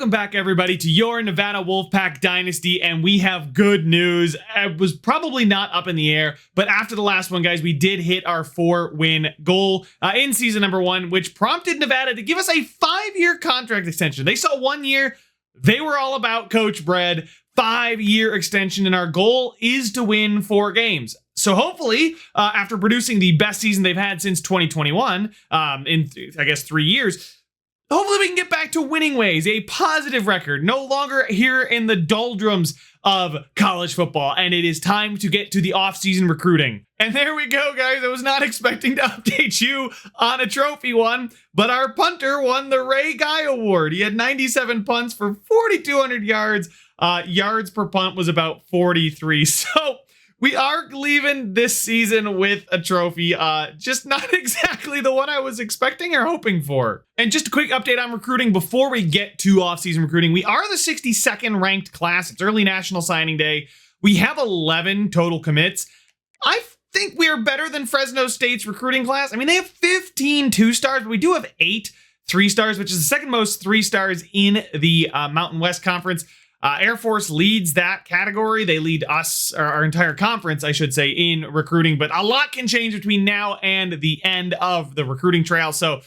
Welcome back, everybody, to your Nevada Wolfpack Dynasty, and we have good news. It was probably not up in the air, but after the last one, guys, we did hit our 4-win goal in season number 1, which prompted Nevada to give us a 5-year contract extension. They saw 1 year. They were all about Coach Bread. 5-year extension, and our goal is to win 4 games. So hopefully, after producing the best season they've had since 2021, in, I guess, 3 years, hopefully we can get back to winning ways, a positive record, no longer here in the doldrums of college football, and it is time to get to the off-season recruiting. And there we go, guys. I was not expecting to update you on a trophy one, but our punter won the Ray Guy Award. He had 97 punts for 4,200 yards. Yards per punt was about 43. So we are leaving this season with a trophy, just not exactly the one I was expecting or hoping for. And just a quick update on recruiting before we get to offseason recruiting. We are the 62nd ranked class. It's early National Signing Day. We have 11 total commits. I think we are better than Fresno State's recruiting class. I mean, they have 15 2-stars, but we do have 8 3-stars, which is the second most 3-stars in the Mountain West Conference. Air Force leads that category. They lead us, or our entire conference, I should say, in recruiting. But a lot can change between now and the end of the recruiting trail. So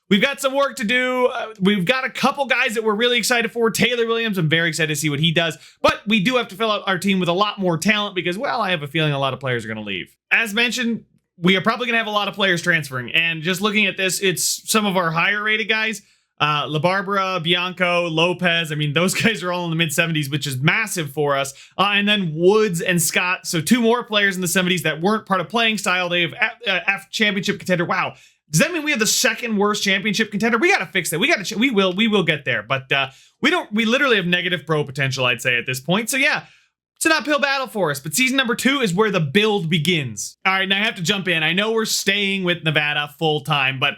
we've got some work to do. We've got a couple guys that we're really excited for. Taylor Williams, I'm very excited to see what he does. But we do have to fill out our team with a lot more talent because, well, I have a feeling a lot of players are going to leave. As mentioned, we are probably going to have a lot of players transferring. And just looking at this, it's some of our higher rated guys. La Barbara, Bianco, Lopez. I mean, those guys are all in the mid-70s, which is massive for us. And then Woods and Scott. So 2 more players in the 70s that weren't part of playing style. They have F championship contender. Wow. Does that mean we have the second worst championship contender? We got to fix that. We will get there. But we literally have negative pro potential, I'd say, at this point. So yeah, it's an uphill battle for us. But season number 2 is where the build begins. All right, now I have to jump in. I know we're staying with Nevada full time, but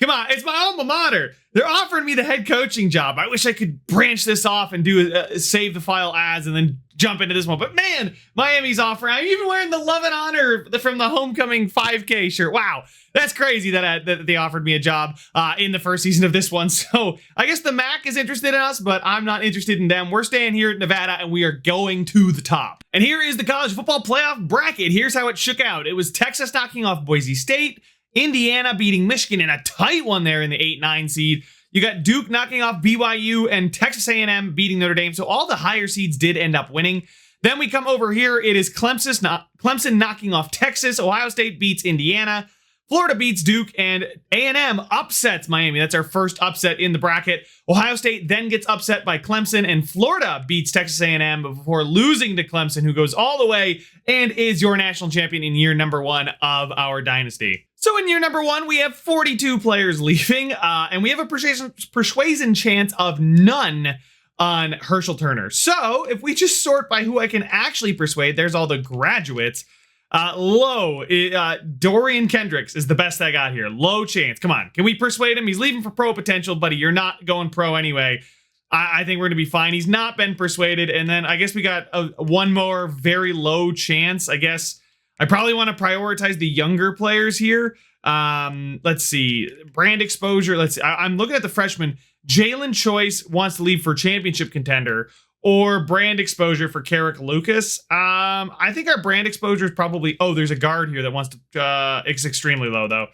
come on, it's my alma mater. They're offering me the head coaching job. I wish I could branch this off and do save the file as and then jump into this one. But man, Miami's offering. I'm even wearing the Love and Honor from the Homecoming 5K shirt. Wow, that's crazy that they offered me a job in the first season of this one. So I guess the MAC is interested in us, but I'm not interested in them. We're staying here at Nevada, and we are going to the top. And here is the college football playoff bracket. Here's how it shook out. It was Texas knocking off Boise State, Indiana beating Michigan in a tight one there in the 8-9 seed. You got Duke knocking off BYU and Texas A&M beating Notre Dame. So all the higher seeds did end up winning. Then we come over here. It is Clemson knocking off Texas. Ohio State beats Indiana. Florida beats Duke, and A&M upsets Miami. That's our first upset in the bracket. Ohio State then gets upset by Clemson, and Florida beats Texas A&M before losing to Clemson, who goes all the way and is your national champion in year number 1 of our dynasty. So in year number 1, we have 42 players leaving, and we have a persuasion chance of none on Herschel Turner. So if we just sort by who I can actually persuade, there's all the graduates. Dorian Kendricks is the best I got here. Low chance. Come on. Can we persuade him? He's leaving for pro potential, buddy. You're not going pro anyway. I think we're going to be fine. He's not been persuaded. And then I guess we got one more very low chance. I guess I probably want to prioritize the younger players here. Let's see. Brand exposure. I'm looking at the freshman. Jalen Choice wants to leave for championship contender, or brand exposure for Carrick Lucas. I think our brand exposure is probably, there's a guard here that wants to, it's extremely low though.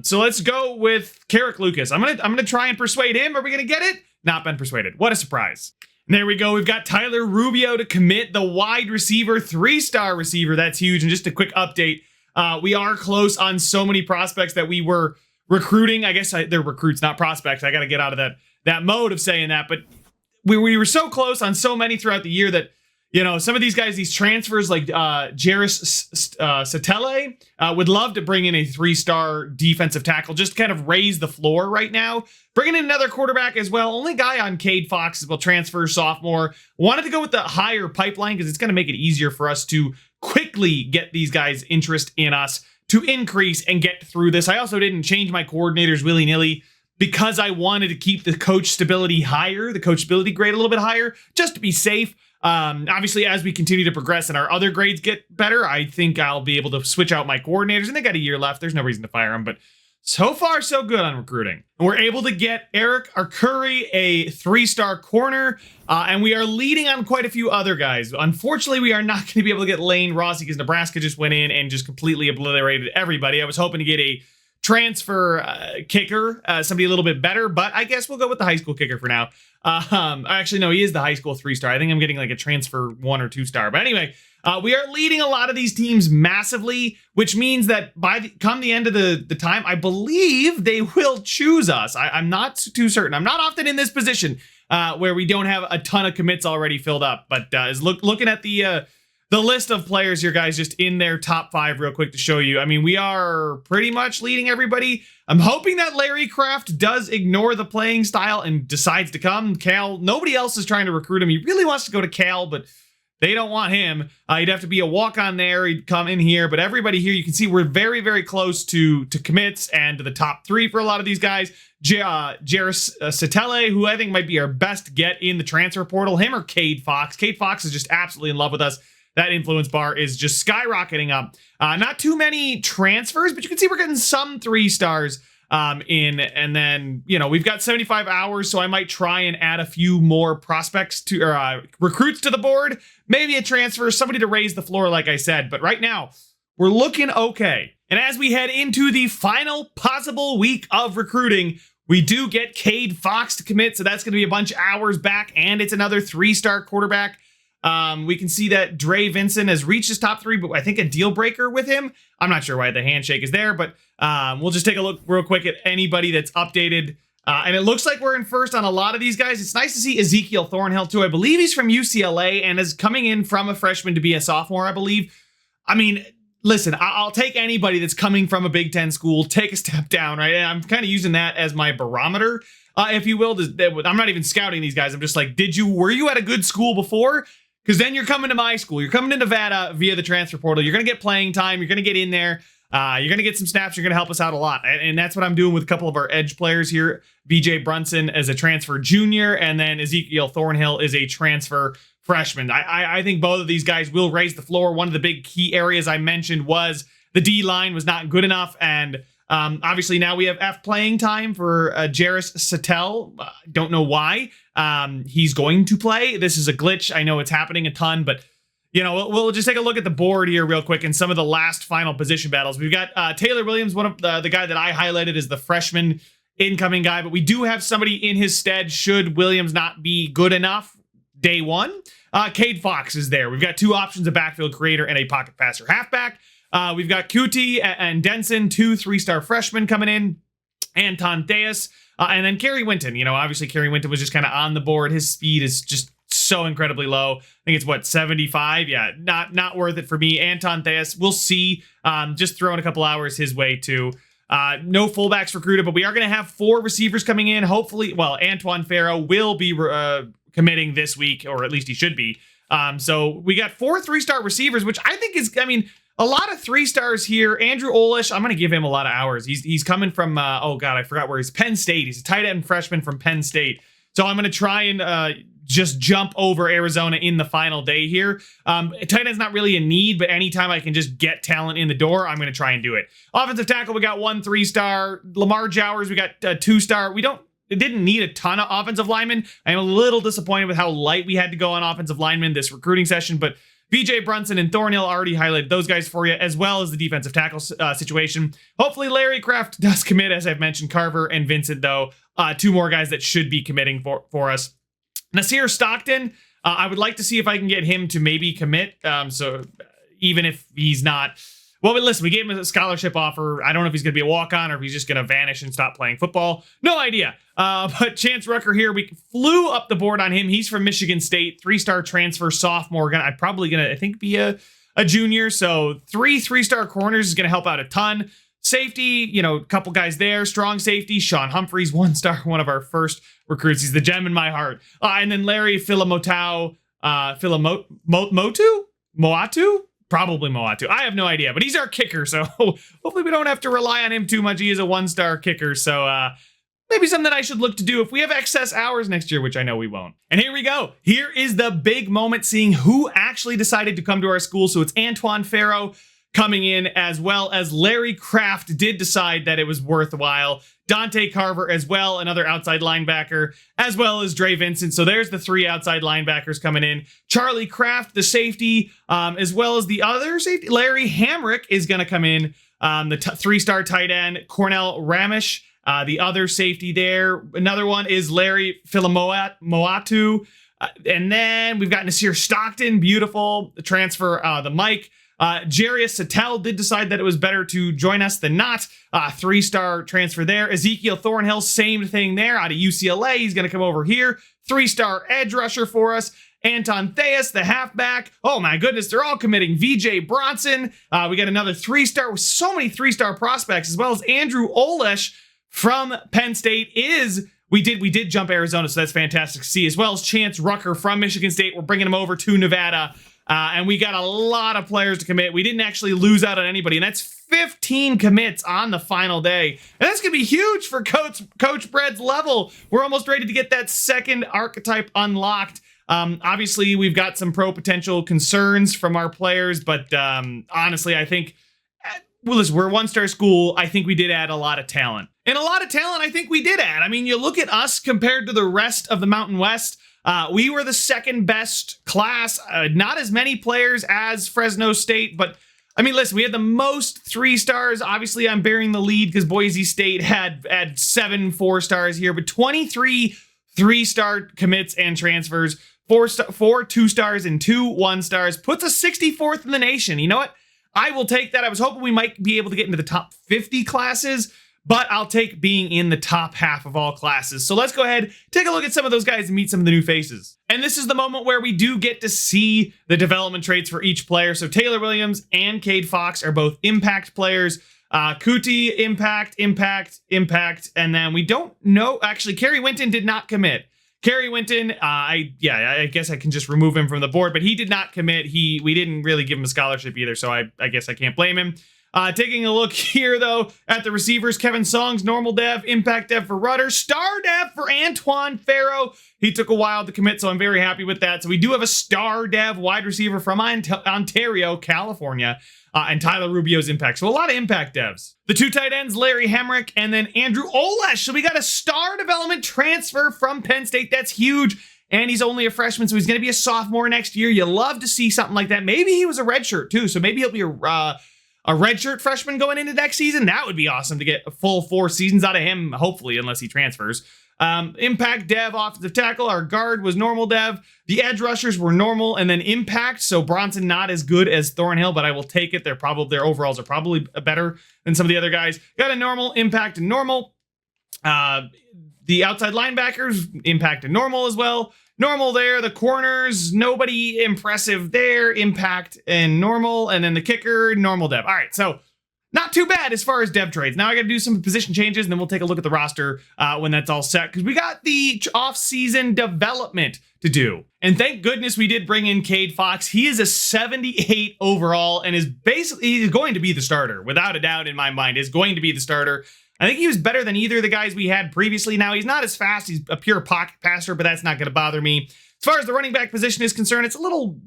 So let's go with Carrick Lucas. I'm gonna try and persuade him. Are we gonna get it? Not been persuaded. What a surprise. And there we go. We've got Tyler Rubio to commit, the wide receiver, 3-star receiver. That's huge. And just a quick update. We are close on so many prospects that we were recruiting. I guess they're recruits, not prospects. I got to get out of that mode of saying that, but we were so close on so many throughout the year that, you know, some of these guys, these transfers like Jairus Satele, would love to bring in a 3-star defensive tackle, just to kind of raise the floor right now. Bringing in another quarterback as well. Only guy on Cade Fox will transfer, sophomore. Wanted to go with the higher pipeline because it's going to make it easier for us to quickly get these guys' interest in us to increase and get through this. I also didn't change my coordinators willy-nilly because I wanted to keep the coach stability higher, the coach stability grade a little bit higher, just to be safe. Obviously, as we continue to progress and our other grades get better, I think I'll be able to switch out my coordinators, and they got a year left. There's no reason to fire them, but so far so good on recruiting. And we're able to get Eric Arcuri a 3-star corner, and we are leading on quite a few other guys. Unfortunately, we are not going to be able to get Lane Rossi because Nebraska just went in and just completely obliterated everybody. I was hoping to get a transfer kicker, somebody a little bit better, but I guess we'll go with the high school kicker for now. Actually, no, he is the high school 3-star. I think I'm getting like a transfer 1 or 2-star. But anyway, we are leading a lot of these teams massively, which means that come the end of the time, I believe they will choose us. I'm not too certain. I'm not often in this position where we don't have a ton of commits already filled up. But looking at the list of players here, guys, just in their top 5 real quick to show you. I mean, we are pretty much leading everybody. I'm hoping that Larry Kraft does ignore the playing style and decides to come. Cal, nobody else is trying to recruit him. He really wants to go to Cal, but they don't want him. He'd have to be a walk-on there. He'd come in here. But everybody here, you can see we're very, very close to commits and to the top 3 for a lot of these guys. Jairus Satele, who I think might be our best get in the transfer portal. Him or Cade Fox. Cade Fox is just absolutely in love with us. That influence bar is just skyrocketing up. Not too many transfers, but you can see we're getting some 3-stars in. And then, you know, we've got 75 hours, so I might try and add a few more prospects to or recruits to the board. Maybe a transfer, somebody to raise the floor, like I said. But right now, we're looking okay. And as we head into the final possible week of recruiting, we do get Cade Fox to commit, so that's going to be a bunch of hours back, and it's another 3-star quarterback. We can see that Dre Vincent has reached his top 3, but I think a deal breaker with him. I'm not sure why the handshake is there, but we'll just take a look real quick at anybody that's updated. And it looks like we're in first on a lot of these guys. It's nice to see Ezekiel Thornhill too. I believe he's from UCLA and is coming in from a freshman to be a sophomore, I believe. I mean, listen, I'll take anybody that's coming from a Big Ten school, take a step down, right? And I'm kind of using that as my barometer, if you will. I'm not even scouting these guys. I'm just like, were you at a good school before? Because then you're coming to my school. You're coming to Nevada via the transfer portal. You're going to get playing time. You're going to get in there. You're going to get some snaps. You're going to help us out a lot. And that's what I'm doing with a couple of our edge players here. BJ Brunson as a transfer junior, and then Ezekiel Thornhill is a transfer freshman. I think both of these guys will raise the floor. One of the big key areas I mentioned was the D-line was not good enough, and obviously now we have F playing time for Jairus Satele. Don't know why. He's going to play. This is a glitch. I know it's happening a ton, but you know, we'll just take a look at the board here real quick and some of the last final position battles. We've got Taylor Williams, one of the guy that I highlighted as the freshman incoming guy, but we do have somebody in his stead should Williams not be good enough day one. Cade Fox is there. We've got 2 options, a backfield creator and a pocket passer halfback. We've got Kuti and Denson, 2 3-star freshmen coming in. Anton Theus, and then Kerry Winton. You know, obviously Kerry Winton was just kind of on the board. His speed is just so incredibly low. I think it's what, 75? Yeah, not worth it for me. Anton Theus, we'll see. Just throwing a couple hours his way too. No fullbacks recruited, but we are going to have 4 receivers coming in. Hopefully, well, Antoine Farrow will be committing this week, or at least he should be. So we got 4 3-star receivers, which I think is, I mean, a lot of 3-stars here. Andrew Olish, I'm going to give him a lot of hours. He's coming from, oh God, I forgot where he's, Penn State. He's a tight end freshman from Penn State. So I'm going to try and just jump over Arizona in the final day here. Tight end's not really a need, but anytime I can just get talent in the door, I'm going to try and do it. Offensive tackle, we got 1 3-star. Lamar Jowers, we got a 2-star. It didn't need a ton of offensive linemen. I am a little disappointed with how light we had to go on offensive linemen this recruiting session, but BJ Brunson and Thornhill already highlighted those guys for you, as well as the defensive tackle situation. Hopefully Larry Kraft does commit, as I've mentioned. Carver and Vincent, though, 2 more guys that should be committing for us. Nasir Stockton, I would like to see if I can get him to maybe commit. So even if he's not, well, but listen, we gave him a scholarship offer. I don't know if he's going to be a walk-on or if he's just going to vanish and stop playing football. No idea. But Chance Rucker here, we flew up the board on him. He's from Michigan State, 3-star transfer sophomore. I'm probably going to, I think, be a junior. So 3-star corners is going to help out a ton. Safety, you know, a couple guys there. Strong safety, Sean Humphreys, 1-star, one of our first recruits. He's the gem in my heart. And then Larry Moatu? Probably Moatu. I have no idea, but he's our kicker, so hopefully we don't have to rely on him too much. He is a 1-star kicker, so maybe something I should look to do if we have excess hours next year, which I know we won't. And here we go. Here is the big moment, seeing who actually decided to come to our school. So it's Antoine Farrow coming in, as well as Larry Kraft did decide that it was worthwhile. Dante Carver as well, another outside linebacker, as well as Dre Vincent. So there's the 3 outside linebackers coming in. Charlie Kraft, the safety, as well as the other safety. Larry Hamrick is going to come in, the 3-star tight end. Cornell Ramish, the other safety there. Another one is Larry Moatu. And then we've got Nasir Stockton, beautiful. The transfer, the Mike. Jarius Sattel did decide that it was better to join us than not. 3-star transfer there. Ezekiel Thornhill, same thing there out of UCLA. He's going to come over here. 3-star edge rusher for us. Anton Theus, the halfback. Oh my goodness, they're all committing. VJ Bronson. We got another 3-star with so many 3-star prospects, as well as Andrew Olesh from Penn State we did jump Arizona, so that's fantastic to see, as well as Chance Rucker from Michigan State. We're bringing him over to Nevada. And we got a lot of players to commit. We didn't actually lose out on anybody, and that's 15 commits on the final day. And that's going to be huge for Coach Bread's level. We're almost ready to get that second archetype unlocked. Obviously, we've got some pro potential concerns from our players, but honestly, I think, well, listen, we're a 1-star school. I think we did add a lot of talent. And a lot of talent I think we did add. I mean, you look at us compared to the rest of the Mountain West, we were the second best class, not as many players as Fresno State, but I mean, listen, we had the most 3-stars. Obviously, I'm bearing the lead because Boise State had 7 4-stars here, but 23 3-star commits and transfers, 4 2-stars and 2 1-stars, puts us 64th in the nation. You know what? I will take that. I was hoping we might be able to get into the top 50 classes, but I'll take being in the top half of all classes. So let's go ahead, take a look at some of those guys and meet some of the new faces. And this is the moment where we do get to see the development traits for each player. So Taylor Williams and Cade Fox are both impact players. Kuti, impact. And then we don't know, actually, Kerry Winton did not commit. Kerry Winton, I guess I can just remove him from the board, but he did not commit. We didn't really give him a scholarship either, so I guess I can't blame him. Taking a look here, though, at the receivers, Kevin Songs, normal dev, impact dev for Rudder, star dev for Antoine Farrow. He took a while to commit, so I'm very happy with that. So we do have a star dev wide receiver from Ontario, California, and Tyler Rubio's impact. So a lot of impact devs. The 2 tight ends, Larry Hemrick and then Andrew Olesh. So we got a star development transfer from Penn State. That's huge. And he's only a freshman, so he's going to be a sophomore next year. You love to see something like that. Maybe he was a redshirt, too. So maybe he'll be a redshirt freshman going into next season. That would be awesome to get a full 4 seasons out of him, hopefully, unless he transfers. Impact dev, offensive tackle. Our guard was normal dev. The edge rushers were normal and then impact. So Bronson not as good as Thornhill, but I will take it. Their overalls are probably better than some of the other guys. Got a normal, impact, and normal. The outside linebackers, impact and normal as well. Normal there. The corners, nobody impressive there. Impact and normal. And then the kicker, normal dev. All right, so not too bad as far as dev trades. Now I got to do some position changes, and then we'll take a look at the roster when that's all set, because we got the off-season development to do. And thank goodness we did bring in Cade Fox. He is a 78 overall and he's going to be the starter, without a doubt in my mind, is going to be the starter. I think he was better than either of the guys we had previously. Now, he's not as fast. He's a pure pocket passer, but that's not going to bother me. As far as the running back position is concerned, it's a little,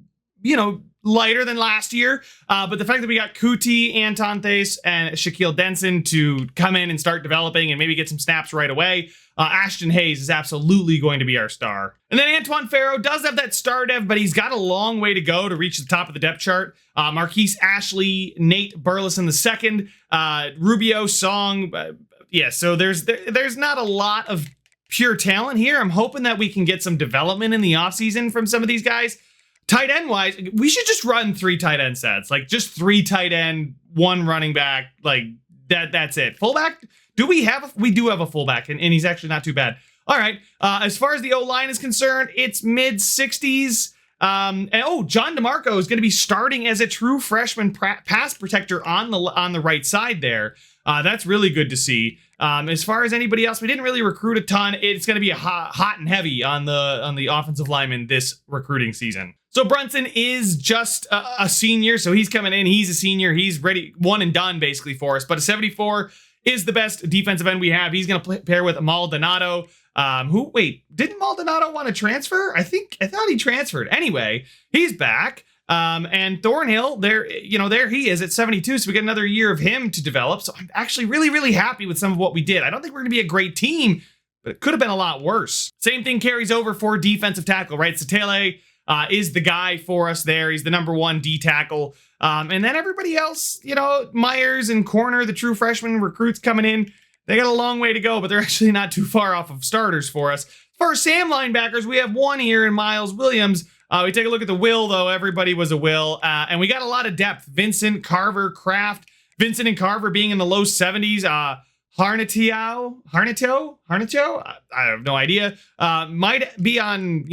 lighter than last year. But the fact that we got Kuti, Anton Theus, and Shaquille Denson to come in and start developing and maybe get some snaps right away, Ashton Hayes is absolutely going to be our star. And then Antoine Farrow does have that star dev, but he's got a long way to go to reach the top of the depth chart. Marquise Ashley, Nate Burleson II, Rubio, Song. So there's not a lot of pure talent here. I'm hoping that we can get some development in the offseason from some of these guys. Tight end wise, we should just run 3 tight end sets, like just 3 tight end, 1 running back, like that's it. Fullback, we do have a fullback, and he's actually not too bad. All right, as far as the O-line is concerned, it's mid 60s. John DeMarco is going to be starting as a true freshman pass protector on the right side there. That's really good to see. As far as anybody else, we didn't really recruit a ton. It's going to be a hot and heavy on the offensive lineman this recruiting season. So Brunson is just a senior, so he's coming in. He's a senior. He's ready, one and done basically for us. But a 74 is the best defensive end we have. He's going to pair with Maldonado. Didn't Maldonado want to transfer? I thought he transferred. Anyway, he's back. And Thornhill, there he is at 72. So we get another year of him to develop. So I'm actually really, really happy with some of what we did. I don't think we're going to be a great team, but it could have been a lot worse. Same thing carries over for defensive tackle, right? Satele is the guy for us there. He's the number 1 D tackle. And then everybody else, Myers and Corner, the true freshman recruits coming in, they got a long way to go, but they're actually not too far off of starters for us. For Sam linebackers, we have one here in Miles Williams. We take a look at the will, though. Everybody was a will. And we got a lot of depth. Vincent, Carver, Kraft. Vincent and Carver being in the low 70s. Harnito? I have no idea. Might be on,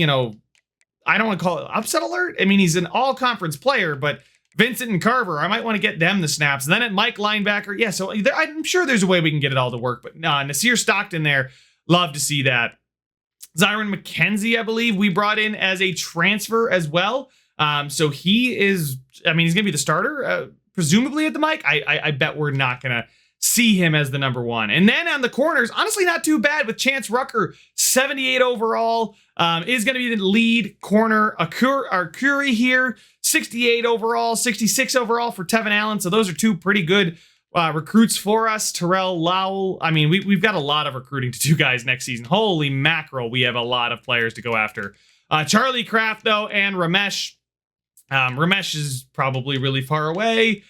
I don't want to call it upset alert. I mean, he's an all-conference player, but Vincent and Carver, I might want to get them the snaps. And then at Mike linebacker, yeah, so I'm sure there's a way we can get it all to work. But Nasir Stockton there, love to see that. Zyron McKenzie, I believe, we brought in as a transfer as well. So he is, he's going to be the starter, presumably at the mic. I bet we're not going to see him as the number 1. And then on the corners, honestly, not too bad with Chance Rucker, 78 overall, is going to be the lead corner. Arcuri here, 68 overall, 66 overall for Tevin Allen. So those are 2 pretty good recruits for us. Terrell Lowell. I mean, we've got a lot of recruiting to do, guys, next season. Holy mackerel, we have a lot of players to go after. Charlie Kraft, though, and Ramesh. Ramesh is probably really far away.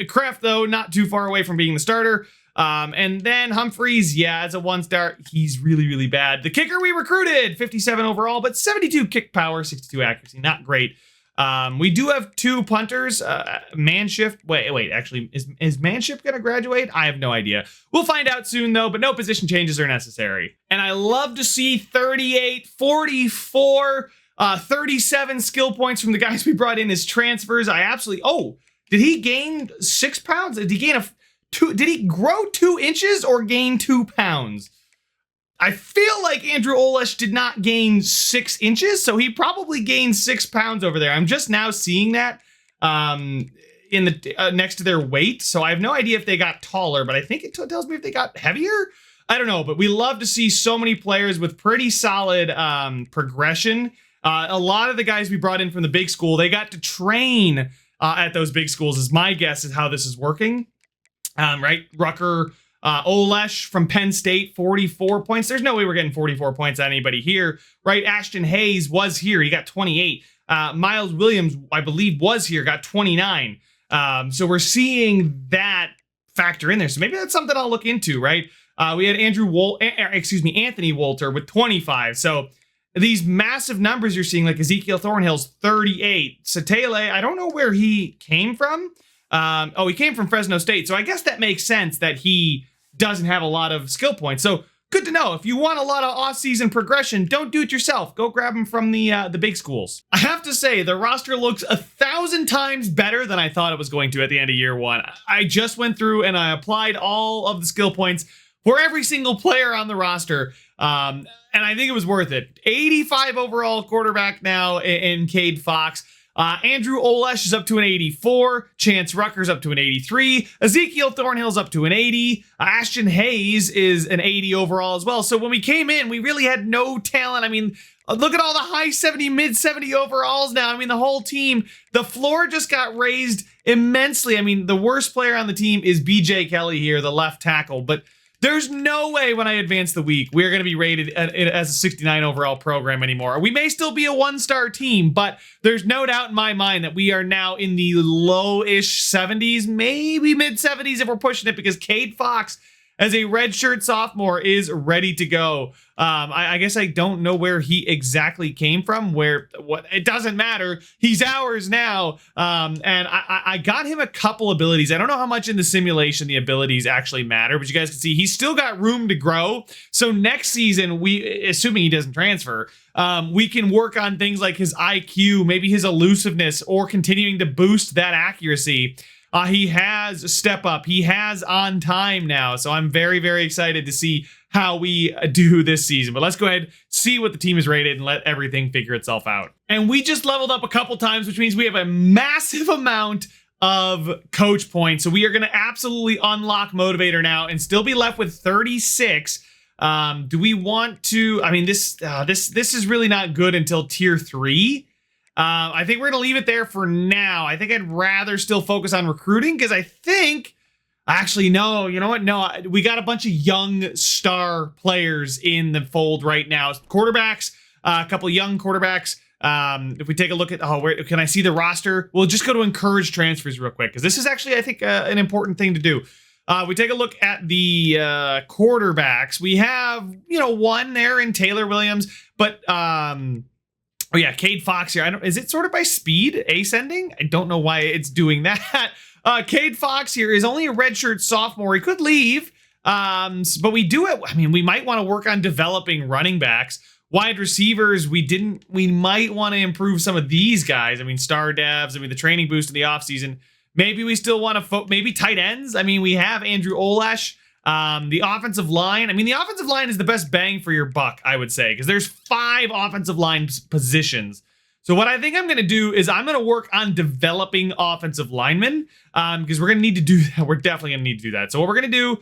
Kraft, though, not too far away from being the starter. And then Humphreys, yeah, as a 1-star, he's really, really bad. The kicker we recruited, 57 overall, but 72 kick power, 62 accuracy, not great. We do have 2 punters. Manship. Wait. Actually, is Manship going to graduate? I have no idea. We'll find out soon, though, but no position changes are necessary. And I love to see 38, 44, 37 skill points from the guys we brought in as transfers. I absolutely... Oh, did he gain 6 pounds? Did he gain did he grow 2 inches or gain 2 pounds? I feel like Andrew Olesh did not gain 6 inches, so he probably gained 6 pounds over there. I'm just now seeing that in the next to their weight, so I have no idea if they got taller, but I think it tells me if they got heavier. I don't know, but we love to see so many players with pretty solid progression. A lot of the guys we brought in from the big school, they got to train at those big schools, is my guess is how this is working. Right? Rucker, Olesh from Penn State, 44 points. There's no way we're getting 44 points on anybody here, right? Ashton Hayes was here. He got 28. Miles Williams, I believe, was here, got 29. So we're seeing that factor in there. So maybe that's something I'll look into, right? We had Anthony Wolter with 25. So these massive numbers you're seeing, like Ezekiel Thornhill's 38. Satele, I don't know where he came from. He came from Fresno State. So I guess that makes sense that he doesn't have a lot of skill points. So good to know. If you want a lot of off-season progression, don't do it yourself. Go grab them from the big schools. I have to say, the roster looks 1,000 times better than I thought it was going to at the end of year 1. I just went through and I applied all of the skill points for every single player on the roster. And I think it was worth it. 85 overall quarterback now in Cade Fox. Andrew Olesh is up to an 84. Chance Rucker's up to an 83. Ezekiel Thornhill's up to an 80. Ashton Hayes is an 80 overall as well. So when we came in, we really had no talent. I mean, look at all the high 70, mid 70 overalls now. I mean, the whole team, the floor just got raised immensely. I mean, the worst player on the team is BJ Kelly here, the left tackle. But there's no way when I advance the week, we're going to be rated as a 69 overall program anymore. We may still be a 1-star team, but there's no doubt in my mind that we are now in the low-ish 70s, maybe mid-70s if we're pushing it, because Cade Fox, as a redshirt sophomore, is ready to go. I guess I don't know where he exactly came from, it doesn't matter. He's ours now. And I got him a couple abilities. I don't know how much in the simulation the abilities actually matter, but you guys can see he's still got room to grow. So next season, assuming he doesn't transfer, we can work on things like his IQ, maybe his elusiveness, or continuing to boost that accuracy. He has a step up. He has on time now. So I'm very, very excited to see how we do this season. But let's go ahead, see what the team is rated, and let everything figure itself out. And we just leveled up a couple times, which means we have a massive amount of coach points. So we are going to absolutely unlock Motivator now and still be left with 36. Do we want to... I mean, this is really not good until tier 3. I think we're going to leave it there for now. I think I'd rather still focus on recruiting because I think, actually, no, you know what? No, we got a bunch of young star players in the fold right now. Quarterbacks, a couple of young quarterbacks. If we take a look at, where can I see the roster? We'll just go to encourage transfers real quick because this is actually, I think, an important thing to do. We take a look at the quarterbacks. We have, one there in Taylor Williams, but oh yeah, Cade Fox here. Is it sorted by speed ascending? I don't know why it's doing that. Cade Fox here is only a redshirt sophomore. He could leave, but we do it. I mean, we might want to work on developing running backs. Wide receivers, we might want to improve some of these guys. I mean, star devs, the training boost in the offseason. Maybe we still want to, maybe tight ends. I mean, we have Andrew Olash. The offensive line, the offensive line is the best bang for your buck, I would say, because there's 5 offensive line positions. So what I think I'm going to do is I'm going to work on developing offensive linemen because we're going to need to do that. We're definitely going to need to do that. So what we're going to do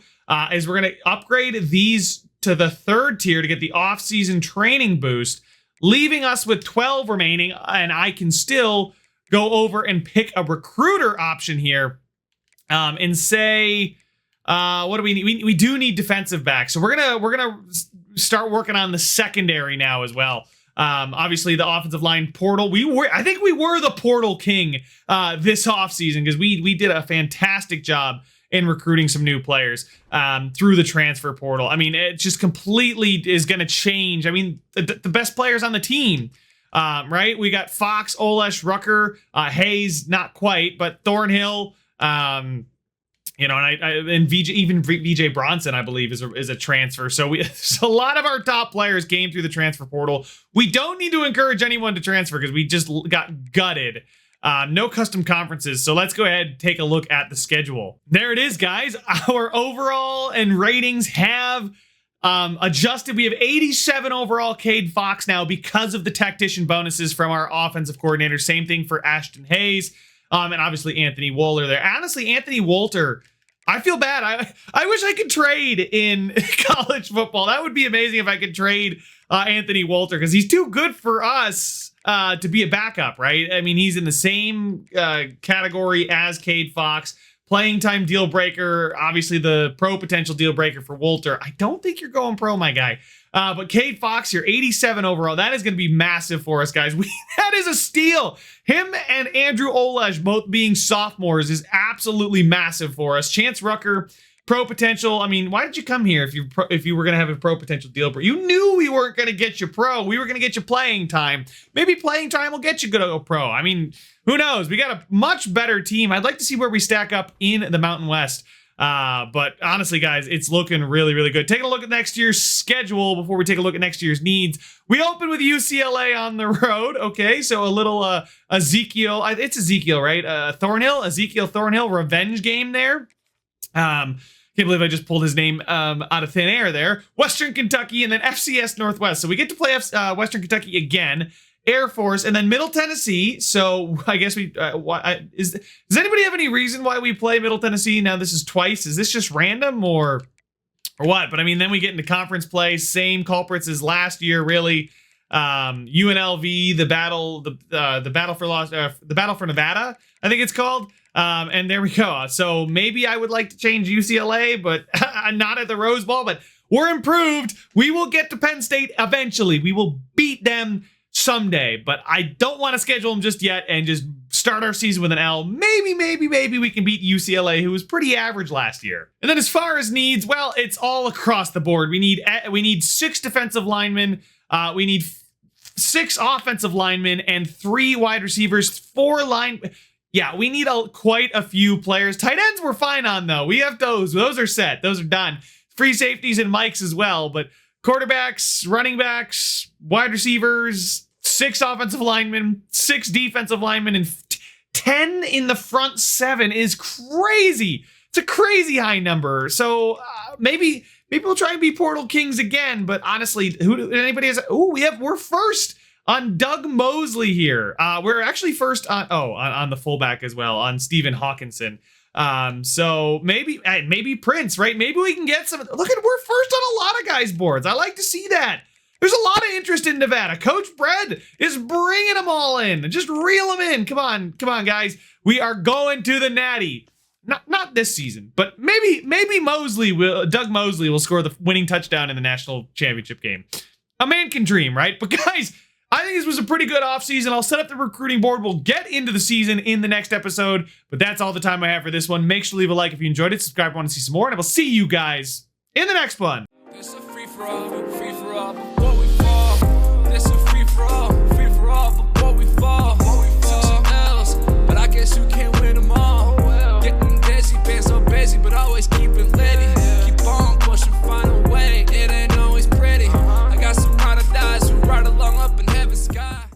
is we're going to upgrade these to the 3rd tier to get the off-season training boost, leaving us with 12 remaining, and I can still go over and pick a recruiter option here and say, what do we need? We do need defensive backs, so we're gonna start working on the secondary now as well. Obviously the offensive line portal. I think we were the portal king this offseason because we did a fantastic job in recruiting some new players through the transfer portal. It just completely is going to change. The best players on the team, right? We got Fox, Olesh, Rucker, Hayes, not quite, but Thornhill, and VJ Bronson, I believe, is a transfer. So a lot of our top players came through the transfer portal. We don't need to encourage anyone to transfer because we just got gutted. No custom conferences. So let's go ahead and take a look at the schedule. There it is, guys. Our overall and ratings have adjusted. We have 87 overall Cade Fox now because of the tactician bonuses from our offensive coordinator. Same thing for Ashton Hayes. And obviously Anthony Wolter there. Honestly, Anthony Wolter, I feel bad. I wish I could trade in college football. That would be amazing if I could trade Anthony Wolter because he's too good for us to be a backup, right? He's in the same category as Cade Fox. Playing time deal breaker, obviously the pro potential deal breaker for Wolter. I don't think you're going pro, my guy. But Cade Fox here, 87 overall. That is going to be massive for us, guys. That is a steal. Him and Andrew Olesh both being sophomores is absolutely massive for us. Chance Rucker, pro potential. Why did you come here if you were going to have a pro potential deal breaker? You knew we weren't going to get you pro. We were going to get you playing time. Maybe playing time will get you to go pro. Who knows? We got a much better team. I'd like to see where we stack up in the Mountain West. But honestly, guys, it's looking really, really good. Taking a look at next year's schedule before we take a look at next year's needs. We open with UCLA on the road. Okay, so a little Ezekiel. It's Ezekiel, right? Ezekiel Thornhill revenge game there. Can't believe I just pulled his name out of thin air there. Western Kentucky and then FCS Northwest. So we get to play Western Kentucky again. Air Force, and then Middle Tennessee. So I guess does anybody have any reason why we play Middle Tennessee? Now this is twice. Is this just random or what? But then we get into conference play, same culprits as last year, really. UNLV, the battle for Nevada, I think it's called. And there we go. So maybe I would like to change UCLA, but not at the Rose Bowl, but we're improved. We will get to Penn State eventually. We will beat them someday, but I don't want to schedule them just yet and just start our season with an L. Maybe we can beat UCLA, who was pretty average last year. And then as far as needs, well, it's all across the board. We need 6 defensive linemen. We need 6 offensive linemen and 3 wide receivers, 4 line. Yeah, we need quite a few players. Tight ends we're fine on, though. We have those. Those are set. Those are done. Free safeties and mics as well, but quarterbacks, running backs, wide receivers, 6 offensive linemen, 6 defensive linemen, and 10 in the front 7 is crazy. It's a crazy high number. So maybe we'll try and be Portal Kings again. But honestly, we're first on Doug Mosley here. We're actually first on the fullback as well, on Stephen Hawkinson. So maybe Prince, right? Maybe we can get some. We're first on a lot of guys' boards. I like to see that. There's a lot of interest in Nevada. Coach Brad is bringing them all in. Just reel them in. Come on, guys. We are going to the Natty. Not this season, but maybe Doug Mosley will score the winning touchdown in the national championship game. A man can dream, right? But guys, I think this was a pretty good offseason. I'll set up the recruiting board. We'll get into the season in the next episode, but that's all the time I have for this one. Make sure to leave a like if you enjoyed it. Subscribe if you want to see some more, and I will see you guys in the next one.